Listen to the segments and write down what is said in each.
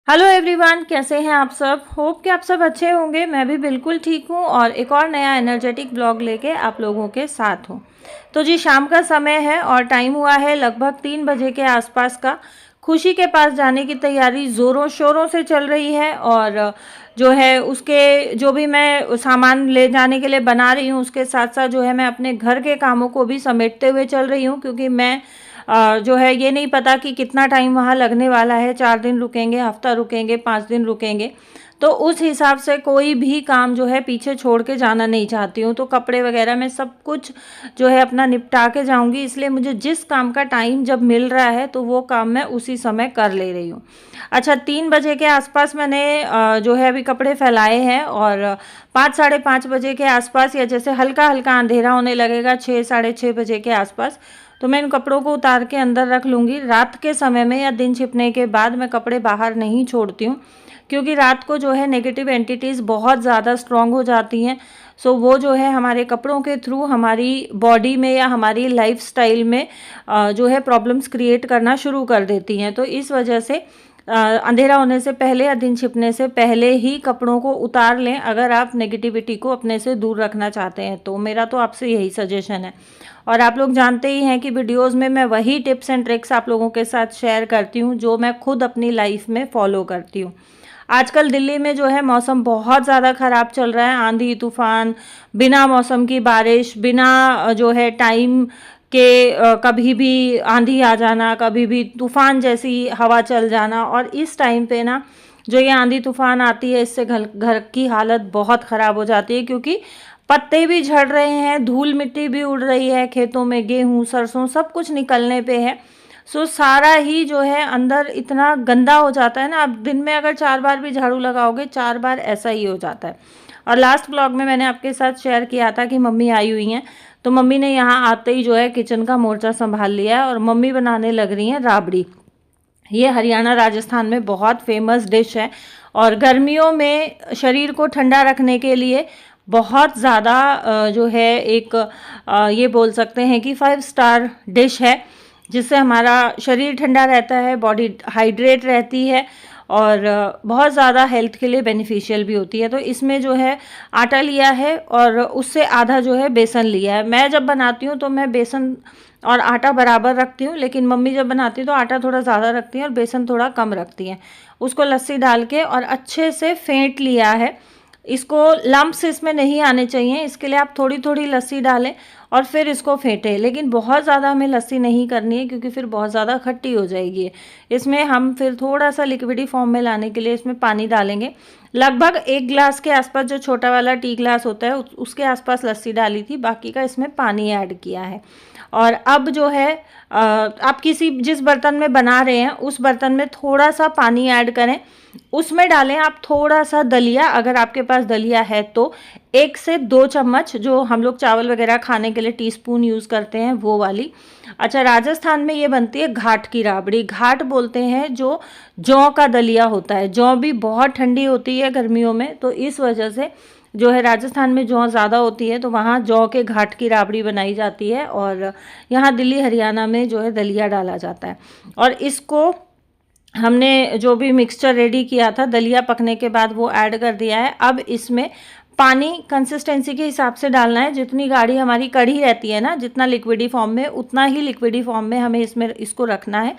Hello everyone, कैसे हैं आप सब। होप कि आप सब अच्छे होंगे। मैं भी बिल्कुल ठीक हूँ और एक और नया एनर्जेटिक ब्लॉग लेके आप लोगों के साथ हूँ। तो जी, शाम का समय है और टाइम हुआ है लगभग 3 बजे के आसपास का। खुशी के पास जाने की तैयारी ज़ोरों शोरों से चल रही है और जो है उसके जो भी मैं सामान ले जाने के लिए बना रही हूँ, उसके साथ साथ जो है मैं अपने घर के कामों को भी समेटते हुए चल रही हूँ, क्योंकि मैं जो है ये नहीं पता कि कितना टाइम वहाँ लगने वाला है। 4 दिन रुकेंगे, हफ्ता रुकेंगे, 5 दिन रुकेंगे, तो उस हिसाब से कोई भी काम जो है पीछे छोड़ के जाना नहीं चाहती हूँ। तो कपड़े वगैरह मैं सब कुछ जो है अपना निपटा के जाऊँगी, इसलिए मुझे जिस काम का टाइम जब मिल रहा है तो वो काम मैं उसी समय कर ले रही हूँ। अच्छा, 3 बजे के आसपास मैंने जो है अभी कपड़े फैलाए हैं और 5 साढ़े 5 बजे के आसपास, या जैसे हल्का हल्का अंधेरा होने लगेगा 6 साढ़े 6 बजे के आसपास, तो मैं इन कपड़ों को उतार के अंदर रख लूँगी। रात के समय में या दिन छिपने के बाद मैं कपड़े बाहर नहीं छोड़ती हूँ, क्योंकि रात को जो है नेगेटिव एंटिटीज़ बहुत ज़्यादा स्ट्रॉन्ग हो जाती हैं। सो वो जो है हमारे कपड़ों के थ्रू हमारी बॉडी में या हमारी लाइफस्टाइल में जो है प्रॉब्लम्स क्रिएट करना शुरू कर देती हैं। तो इस वजह से अंधेरा होने से पहले या दिन छिपने से पहले ही कपड़ों को उतार लें, अगर आप नेगेटिविटी को अपने से दूर रखना चाहते हैं तो। मेरा तो आपसे यही सजेशन है। और आप लोग जानते ही हैं कि वीडियोस में मैं वही टिप्स एंड ट्रिक्स आप लोगों के साथ शेयर करती हूँ जो मैं खुद अपनी लाइफ में फॉलो करती हूँ। आजकल दिल्ली में जो है मौसम बहुत ज़्यादा ख़राब चल रहा है। आंधी तूफान, बिना मौसम की बारिश, बिना जो है टाइम के कभी भी आंधी आ जाना, कभी भी तूफान जैसी हवा चल जाना। और इस टाइम पे ना जो ये आंधी तूफान आती है, इससे घर घर की हालत बहुत ख़राब हो जाती है, क्योंकि पत्ते भी झड़ रहे हैं, धूल मिट्टी भी उड़ रही है, खेतों में गेहूँ सरसों सब कुछ निकलने पे है। सो सारा ही जो है अंदर इतना गंदा हो जाता है ना। आप दिन में अगर 4 बार भी झाड़ू लगाओगे, 4 बार ऐसा ही हो जाता है। और लास्ट ब्लॉग में मैंने आपके साथ शेयर किया था कि मम्मी आई हुई हैं, तो मम्मी ने यहाँ आते ही जो है किचन का मोर्चा संभाल लिया है और मम्मी बनाने लग रही हैं राबड़ी। ये हरियाणा राजस्थान में बहुत फेमस डिश है और गर्मियों में शरीर को ठंडा रखने के लिए बहुत ज़्यादा जो है एक ये बोल सकते हैं कि 5 स्टार डिश है, जिससे हमारा शरीर ठंडा रहता है, बॉडी हाइड्रेट रहती है और बहुत ज़्यादा हेल्थ के लिए बेनिफिशियल भी होती है। तो इसमें जो है आटा लिया है और उससे आधा जो है बेसन लिया है। मैं जब बनाती हूँ तो मैं बेसन और आटा बराबर रखती हूँ, लेकिन मम्मी जब बनाती है तो आटा थोड़ा ज़्यादा रखती हैं और बेसन थोड़ा कम रखती हैं। उसको लस्सी डाल के और अच्छे से फेंट लिया है। इसको लम्प्स इसमें नहीं आने चाहिए, इसके लिए आप थोड़ी थोड़ी लस्सी डालें और फिर इसको फेंटें। लेकिन बहुत ज़्यादा हमें लस्सी नहीं करनी है, क्योंकि फिर बहुत ज़्यादा खट्टी हो जाएगी। इसमें हम फिर थोड़ा सा लिक्विडी फॉर्म में लाने के लिए इसमें पानी डालेंगे। लगभग 1 ग्लास के आसपास, जो छोटा वाला टी ग्लास होता है उसके आसपास लस्सी डाली थी, बाकी का इसमें पानी ऐड किया है। और अब जो है आप किसी जिस बर्तन में बना रहे हैं उस बर्तन में थोड़ा सा पानी ऐड करें, उसमें डालें आप थोड़ा सा दलिया, अगर आपके पास दलिया है तो 1 से 2 चम्मच, जो हम लोग चावल वगैरह खाने के लिए टीस्पून यूज़ करते हैं वो वाली। अच्छा, राजस्थान में ये बनती है घाट की राबड़ी। घाट बोलते हैं जो जौ का दलिया होता है। जौ भी बहुत ठंडी होती है गर्मियों में, तो इस वजह से जो है राजस्थान में जौ ज़्यादा होती है, तो वहाँ जौ के घाट की राबड़ी बनाई जाती है और यहाँ दिल्ली हरियाणा में जो है दलिया डाला जाता है। और इसको हमने जो भी मिक्सचर रेडी किया था दलिया पकने के बाद वो ऐड कर दिया है। अब इसमें पानी कंसिस्टेंसी के हिसाब से डालना है। जितनी गाढ़ी हमारी कढ़ी रहती है ना, जितना लिक्विडी फॉर्म में, उतना ही लिक्विडी फॉर्म में हमें इसको रखना है।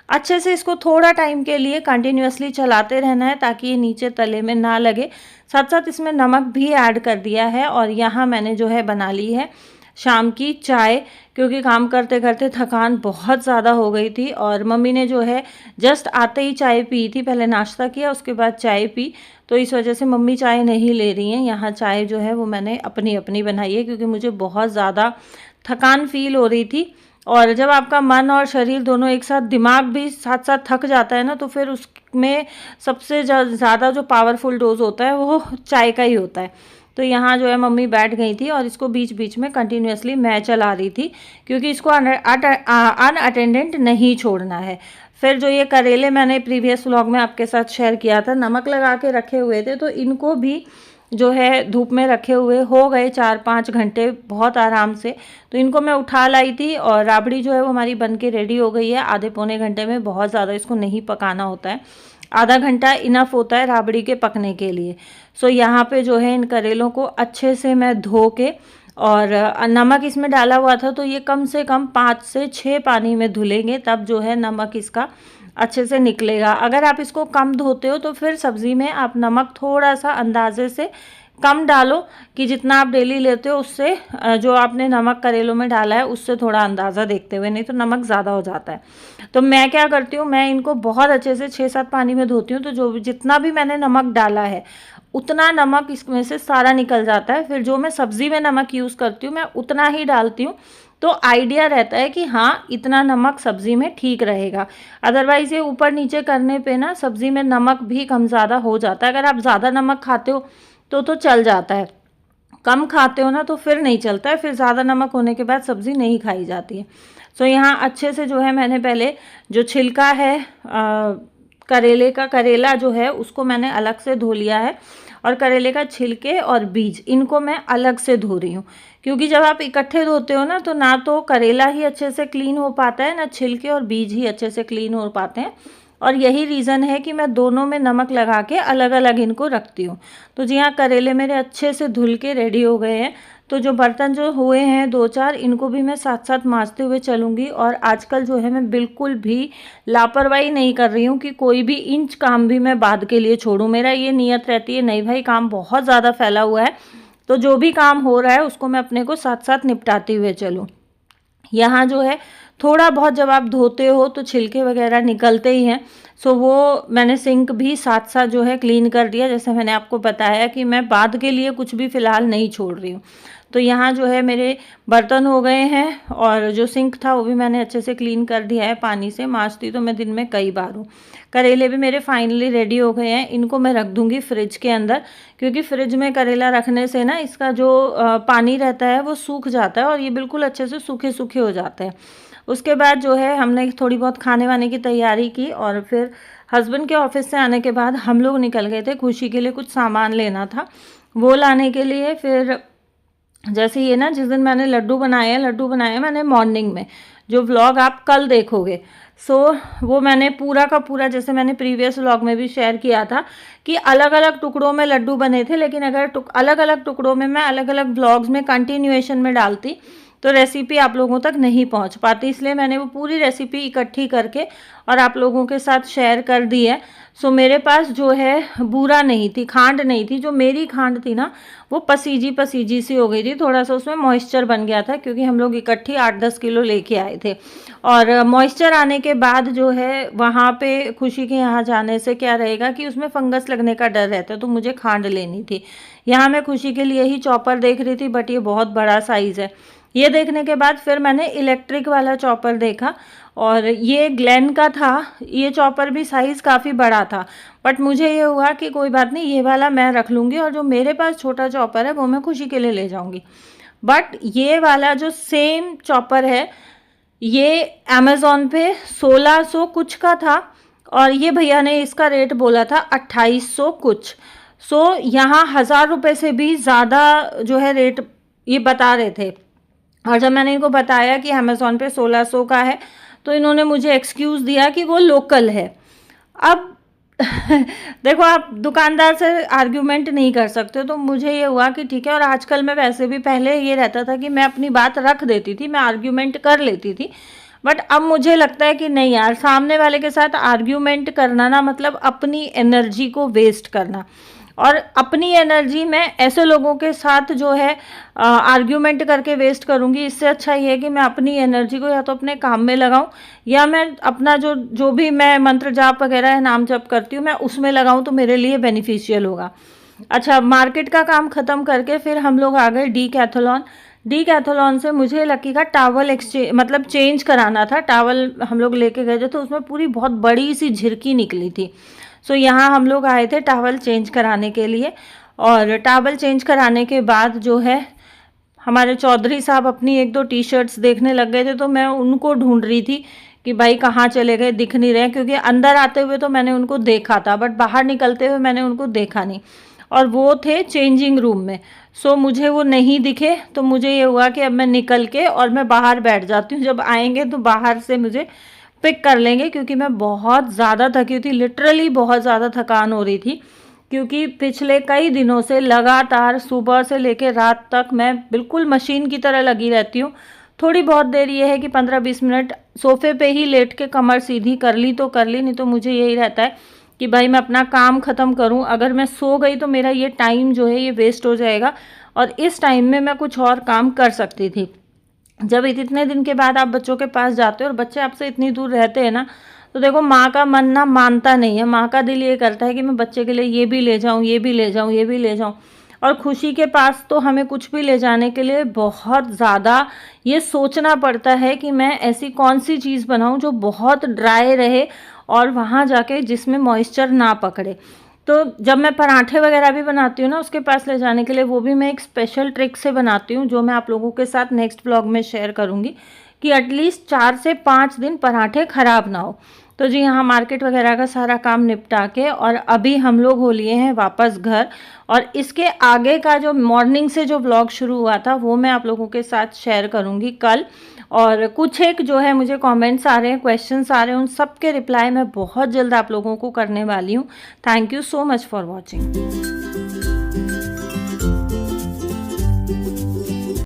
अच्छे से इसको थोड़ा टाइम के लिए कंटिन्यूअसली चलाते रहना है ताकि ये नीचे तले में ना लगे। साथ साथ इसमें नमक भी ऐड कर दिया है। और यहाँ मैंने जो है बना ली है शाम की चाय, क्योंकि काम करते करते थकान बहुत ज़्यादा हो गई थी और मम्मी ने जो है जस्ट आते ही चाय पी थी। पहले नाश्ता किया, उसके बाद चाय पी, तो इस वजह से मम्मी चाय नहीं ले रही हैं। यहाँ चाय जो है वो मैंने अपनी अपनी बनाई है, क्योंकि मुझे बहुत ज़्यादा थकान फील हो रही थी। और जब आपका मन और शरीर दोनों एक साथ, दिमाग भी साथ साथ थक जाता है ना, तो फिर उसमें सबसे ज़्यादा जो पावरफुल डोज होता है वो चाय का ही होता है। तो यहाँ जो है मम्मी बैठ गई थी और इसको बीच बीच में कंटिन्यूअसली मैं चला रही थी, क्योंकि इसको अनअटेंडेंट नहीं छोड़ना है। फिर जो ये करेले मैंने प्रीवियस व्लॉग में आपके साथ शेयर किया था, नमक लगा के रखे हुए थे, तो इनको भी जो है धूप में रखे हुए हो गए 4-5 घंटे बहुत आराम से। तो इनको मैं उठा लाई थी और राबड़ी जो है वो हमारी बन के रेडी हो गई है आधे पौने घंटे में। बहुत ज़्यादा इसको नहीं पकाना होता है। आधा घंटा इनफ होता है राबड़ी के पकने के लिए। सो यहाँ पे जो है इन करेलों को अच्छे से मैं धो के, और नमक इसमें डाला हुआ था तो ये कम से कम 5 से 6 पानी में धुलेंगे, तब जो है नमक इसका अच्छे से निकलेगा। अगर आप इसको कम धोते हो तो फिर सब्ज़ी में आप नमक थोड़ा सा अंदाजे से कम डालो, कि जितना आप डेली लेते हो उससे जो आपने नमक करेलों में डाला है उससे थोड़ा अंदाज़ा देखते हुए, नहीं तो नमक ज़्यादा हो जाता है। तो मैं क्या करती हूँ, मैं इनको बहुत अच्छे से 6-7 पानी में धोती हूँ, तो जो जितना भी मैंने नमक डाला है उतना नमक इसमें से सारा निकल जाता है। फिर जो मैं सब्ज़ी में नमक यूज़ करती हूँ मैं उतना ही डालती हूँ, तो आइडिया रहता है कि हाँ इतना नमक सब्ज़ी में ठीक रहेगा। अदरवाइज़ ये ऊपर नीचे करने पे ना सब्ज़ी में नमक भी कम ज़्यादा हो जाता है। अगर आप ज़्यादा नमक खाते हो तो चल जाता है, कम खाते हो ना तो फिर नहीं चलता है, फिर ज़्यादा नमक होने के बाद सब्ज़ी नहीं खाई जाती है। सो यहाँ अच्छे से जो है मैंने पहले जो छिलका है करेले का, करेला जो है उसको मैंने अलग से धो लिया है, और करेले का छिलके और बीज इनको मैं अलग से धो रही हूँ, क्योंकि जब आप इकट्ठे धोते हो ना तो करेला ही अच्छे से क्लीन हो पाता है, ना छिलके और बीज ही अच्छे से क्लीन हो पाते हैं। और यही रीज़न है कि मैं दोनों में नमक लगा के अलग अलग इनको रखती हूँ। तो जी हाँ, करेले मेरे अच्छे से धुल के रेडी हो गए हैं। तो जो बर्तन जो हुए हैं 2-4 इनको भी मैं साथ साथ मांजते हुए चलूँगी। और आजकल जो है मैं बिल्कुल भी लापरवाही नहीं कर रही हूँ कि कोई भी इंच काम भी मैं बाद के लिए छोड़ूँ। मेरा ये नियत रहती है नहीं भाई, काम बहुत ज़्यादा फैला हुआ है, तो जो भी काम हो रहा है उसको मैं अपने को साथ साथ निपटाते हुए चलूँ। यहाँ जो है थोड़ा बहुत जब आप धोते हो तो छिलके वगैरह निकलते ही हैं, सो वो मैंने सिंक भी साथ साथ जो है क्लीन कर दिया। जैसे मैंने आपको बताया कि मैं बाद के लिए कुछ भी फ़िलहाल नहीं छोड़ रही हूँ। तो यहाँ जो है मेरे बर्तन हो गए हैं, और जो सिंक था वो भी मैंने अच्छे से क्लीन कर दिया है पानी से। मांजती तो मैं दिन में कई बार हूँ। करेले भी मेरे फाइनली रेडी हो गए हैं, इनको मैं रख दूँगी फ्रिज के अंदर, क्योंकि फ्रिज में करेला रखने से ना इसका जो पानी रहता है वो सूख जाता है, और ये बिल्कुल अच्छे से सूखे सूखे हो जाते हैं। उसके बाद जो है हमने थोड़ी बहुत खाने वाने की तैयारी की, और फिर हस्बैंड के ऑफिस से आने के बाद हम लोग निकल गए थे खुशी के लिए, कुछ सामान लेना था वो लाने के लिए। फिर जैसे ये ना जिस दिन मैंने लड्डू बनाए मैंने मॉर्निंग में, जो व्लॉग आप कल देखोगे, सो वो मैंने पूरा का पूरा, जैसे मैंने प्रीवियस व्लॉग में भी शेयर किया था कि अलग अलग टुकड़ों में लड्डू बने थे, लेकिन अगर अलग अलग टुकड़ों में मैं अलग अलग व्लॉग्स में कंटिन्यूएशन में डालती तो रेसिपी आप लोगों तक नहीं पहुंच पाती, इसलिए मैंने वो पूरी रेसिपी इकट्ठी करके और आप लोगों के साथ शेयर कर दी है। सो मेरे पास जो है बूरा नहीं थी, खांड नहीं थी, जो मेरी खांड थी ना वो पसीजी सी हो गई थी, थोड़ा सा उसमें मॉइस्चर बन गया था, क्योंकि हम लोग इकट्ठी 8-10 किलो लेके आए थे। और मॉइस्चर आने के बाद जो है वहाँ पे खुशी के यहाँ जाने से क्या रहेगा कि उसमें फंगस लगने का डर रहता है, तो मुझे खांड लेनी थी। यहाँ मैं खुशी के लिए ही चॉपर देख रही थी, बट ये बहुत बड़ा साइज़ है। ये देखने के बाद फिर मैंने इलेक्ट्रिक वाला चॉपर देखा, और ये ग्लेन का था। ये चॉपर भी साइज़ काफ़ी बड़ा था, बट मुझे ये हुआ कि कोई बात नहीं, ये वाला मैं रख लूँगी, और जो मेरे पास छोटा चॉपर है वो मैं खुशी के लिए ले जाऊँगी। बट ये वाला जो सेम चॉपर है ये अमेज़ॉन पे 1600 कुछ का था, और ये भैया ने इसका रेट बोला था 2800 कुछ। सो यहाँ 1000 रुपये से भी ज़्यादा जो है रेट ये बता रहे थे। और जब मैंने इनको बताया कि अमेज़ॉन पे 1600 का है, तो इन्होंने मुझे एक्सक्यूज़ दिया कि वो लोकल है। अब देखो, आप दुकानदार से आर्ग्यूमेंट नहीं कर सकते, तो मुझे ये हुआ कि ठीक है। और आजकल मैं वैसे भी, पहले ये रहता था कि मैं अपनी बात रख देती थी, मैं आर्ग्यूमेंट कर लेती थी, बट अब मुझे लगता है कि नहीं यार, सामने वाले के साथ आर्ग्यूमेंट करना ना मतलब अपनी एनर्जी को वेस्ट करना, और अपनी एनर्जी मैं ऐसे लोगों के साथ जो है आर्ग्यूमेंट करके वेस्ट करूँगी। इससे अच्छा ये है कि मैं अपनी एनर्जी को या तो अपने काम में लगाऊं, या मैं अपना जो भी मैं मंत्र जाप वगैरह है, नाम जप करती हूँ, मैं उसमें लगाऊं, तो मेरे लिए बेनिफिशियल होगा। अच्छा, मार्केट का काम ख़त्म करके फिर हम लोग आ गए डी कैथलॉन से मुझे लकी का टावल एक्सचेंज मतलब चेंज कराना था। टावल हम लोग लेके गए थे, तो उसमें पूरी बहुत बड़ी सी झिरकी निकली थी। सो यहाँ हम लोग आए थे टावल चेंज कराने के लिए, और टावल चेंज कराने के बाद जो है हमारे चौधरी साहब अपनी 1-2 टी-शर्ट्स देखने लग गए थे, तो मैं उनको ढूंढ रही थी कि भाई कहाँ चले गए, दिख नहीं रहे, क्योंकि अंदर आते हुए तो मैंने उनको देखा था, बट बाहर निकलते हुए मैंने उनको देखा नहीं, और वो थे चेंजिंग रूम में। सो मुझे वो नहीं दिखे, तो मुझे ये हुआ कि अब मैं निकल के और मैं बाहर बैठ जाती हूँ, जब आएंगे तो बाहर से मुझे पिक कर लेंगे, क्योंकि मैं बहुत ज़्यादा थकी हुई थी, लिटरली बहुत ज़्यादा थकान हो रही थी, क्योंकि पिछले कई दिनों से लगातार सुबह से लेकर रात तक मैं बिल्कुल मशीन की तरह लगी रहती हूँ। थोड़ी बहुत देर ये है कि 15-20 मिनट सोफ़े पे ही लेट के कमर सीधी कर ली तो कर ली, नहीं तो मुझे यही रहता है कि भाई मैं अपना काम ख़त्म करूँ। अगर मैं सो गई तो मेरा ये टाइम जो है ये वेस्ट हो जाएगा, और इस टाइम में मैं कुछ और काम कर सकती थी। जब इतने दिन के बाद आप बच्चों के पास जाते हो और बच्चे आपसे इतनी दूर रहते हैं ना, तो देखो माँ का मन ना मानता नहीं है। माँ का दिल ये करता है कि मैं बच्चे के लिए ये भी ले जाऊँ, ये भी ले जाऊँ, ये भी ले जाऊँ। और खुशी के पास तो हमें कुछ भी ले जाने के लिए बहुत ज़्यादा ये सोचना पड़ता है कि मैं ऐसी कौन सी चीज़ बनाऊँ जो बहुत ड्राई रहे और वहाँ जाके जिसमें मॉइस्चर ना पकड़े। तो जब मैं पराठे वगैरह भी बनाती हूँ ना उसके पास ले जाने के लिए, वो भी मैं एक स्पेशल ट्रिक से बनाती हूँ, जो मैं आप लोगों के साथ नेक्स्ट ब्लॉग में शेयर करूँगी, कि एटलीस्ट 4 से 5 दिन पराठे ख़राब ना हो। तो जी हाँ, मार्केट वगैरह का सारा काम निपटा के और अभी हम लोग हो लिए हैं वापस घर, और इसके आगे का जो मॉर्निंग से जो व्लॉग शुरू हुआ था वो मैं आप लोगों के साथ शेयर करूँगी कल। और कुछ एक जो है मुझे कमेंट्स आ रहे हैं, क्वेश्चंस आ रहे हैं, उन सब के रिप्लाई मैं बहुत जल्द आप लोगों को करने वाली हूँ। Thank you so much for watching.